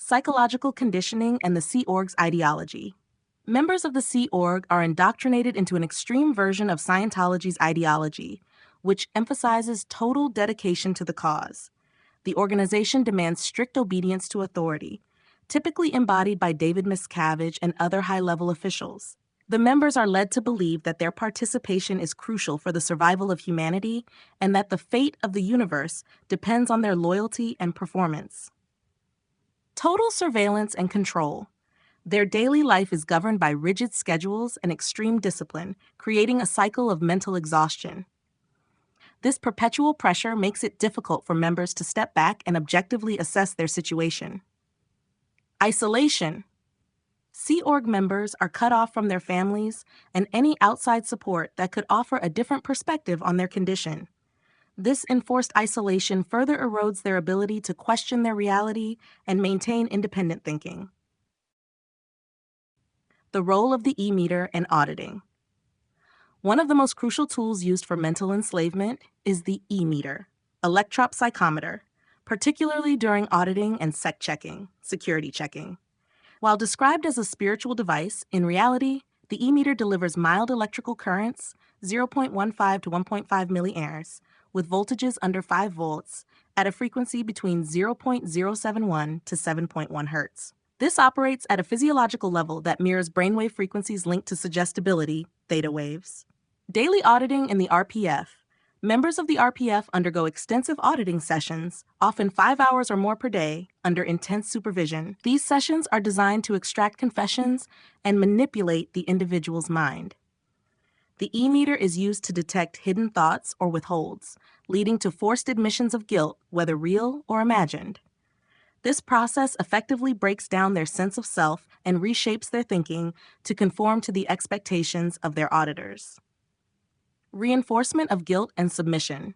Psychological conditioning and the Sea Org's ideology. Members of the Sea Org are indoctrinated into an extreme version of Scientology's ideology, which emphasizes total dedication to the cause. The organization demands strict obedience to authority, typically embodied by David Miscavige and other high-level officials. The members are led to believe that their participation is crucial for the survival of humanity and that the fate of the universe depends on their loyalty and performance. Total surveillance and control. Their daily life is governed by rigid schedules and extreme discipline, creating a cycle of mental exhaustion. This perpetual pressure makes it difficult for members to step back and objectively assess their situation. Isolation. Sea Org members are cut off from their families and any outside support that could offer a different perspective on their condition. This enforced isolation further erodes their ability to question their reality and maintain independent thinking. The role of the E-meter and auditing. One of the most crucial tools used for mental enslavement is the E-meter, electrop psychometer, particularly during auditing and security checking. While described as a spiritual device, in reality, the E-meter delivers mild electrical currents, 0.15 to 1.5 milliamps, with voltages under 5 volts at a frequency between 0.071 to 7.1 hertz. This operates at a physiological level that mirrors brainwave frequencies linked to suggestibility, theta waves. Daily auditing in the RPF. Members of the RPF undergo extensive auditing sessions, often 5 hours or more per day, under intense supervision. These sessions are designed to extract confessions and manipulate the individual's mind. The E-meter is used to detect hidden thoughts or withholds, leading to forced admissions of guilt, whether real or imagined. This process effectively breaks down their sense of self and reshapes their thinking to conform to the expectations of their auditors. Reinforcement of guilt and submission.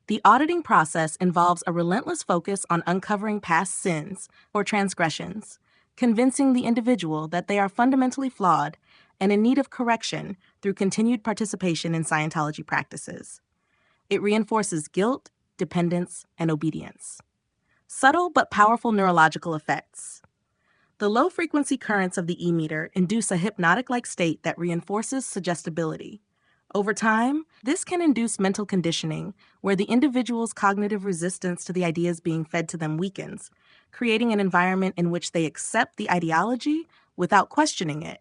The auditing process involves a relentless focus on uncovering past sins or transgressions, convincing the individual that they are fundamentally flawed and in need of correction through continued participation in Scientology practices. It reinforces guilt, dependence, and obedience. Subtle but powerful neurological effects. The low-frequency currents of the E-meter induce a hypnotic-like state that reinforces suggestibility. Over time, this can induce mental conditioning, where the individual's cognitive resistance to the ideas being fed to them weakens, creating an environment in which they accept the ideology without questioning it.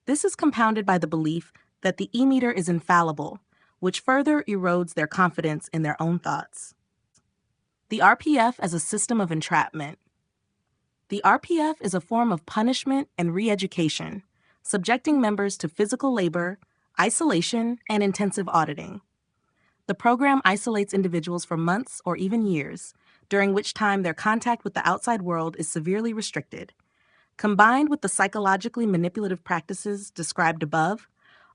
This is compounded by the belief that the E-meter is infallible, which further erodes their confidence in their own thoughts. The RPF as a system of entrapment. The RPF is a form of punishment and re-education, subjecting members to physical labor, isolation, and intensive auditing. The program isolates individuals for months or even years, during which time their contact with the outside world is severely restricted. Combined with the psychologically manipulative practices described above,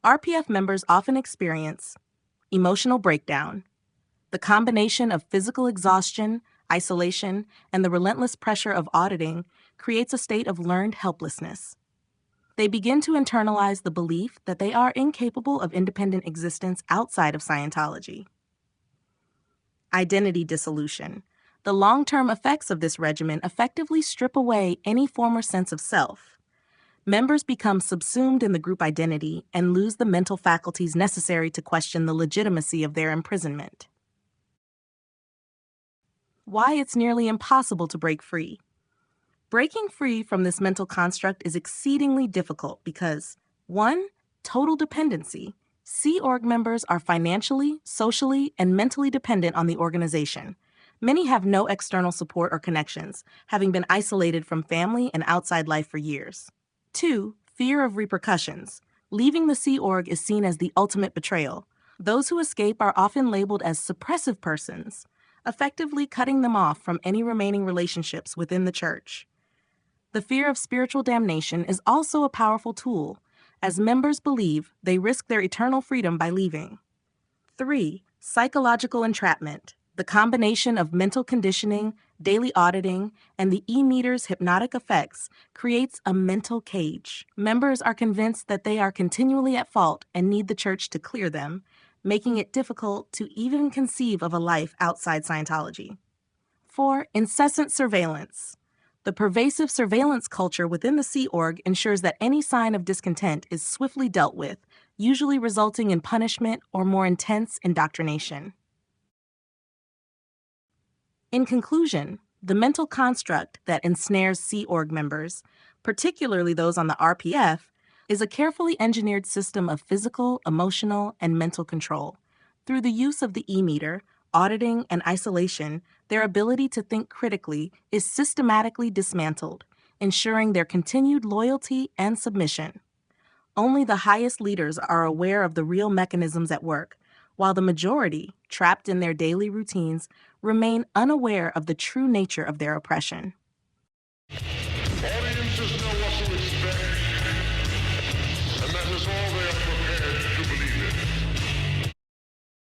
RPF members often experience emotional breakdown. The combination of physical exhaustion, isolation, and the relentless pressure of auditing creates a state of learned helplessness. They begin to internalize the belief that they are incapable of independent existence outside of Scientology. Identity dissolution. The long-term effects of this regimen effectively strip away any former sense of self. Members become subsumed in the group identity and lose the mental faculties necessary to question the legitimacy of their imprisonment. Why it's nearly impossible to break free. Breaking free from this mental construct is exceedingly difficult because 1. Total dependency. Sea Org members are financially, socially, and mentally dependent on the organization. Many have no external support or connections, having been isolated from family and outside life for years. 2. Fear of repercussions. Leaving the Sea Org is seen as the ultimate betrayal. Those who escape are often labeled as suppressive persons, effectively cutting them off from any remaining relationships within the church. The fear of spiritual damnation is also a powerful tool, as members believe they risk their eternal freedom by leaving. 3. Psychological entrapment. The combination of mental conditioning, daily auditing, and the E-meter's hypnotic effects creates a mental cage. Members are convinced that they are continually at fault and need the church to clear them, making it difficult to even conceive of a life outside Scientology. 4. Incessant surveillance. The pervasive surveillance culture within the Sea Org ensures that any sign of discontent is swiftly dealt with, usually resulting in punishment or more intense indoctrination. In conclusion, the mental construct that ensnares Sea Org members, particularly those on the RPF, is a carefully engineered system of physical, emotional, and mental control. Through the use of the e-meter, auditing, and isolation, their ability to think critically is systematically dismantled, ensuring their continued loyalty and submission. Only the highest leaders are aware of the real mechanisms at work, while the majority, trapped in their daily routines, remain unaware of the true nature of their oppression.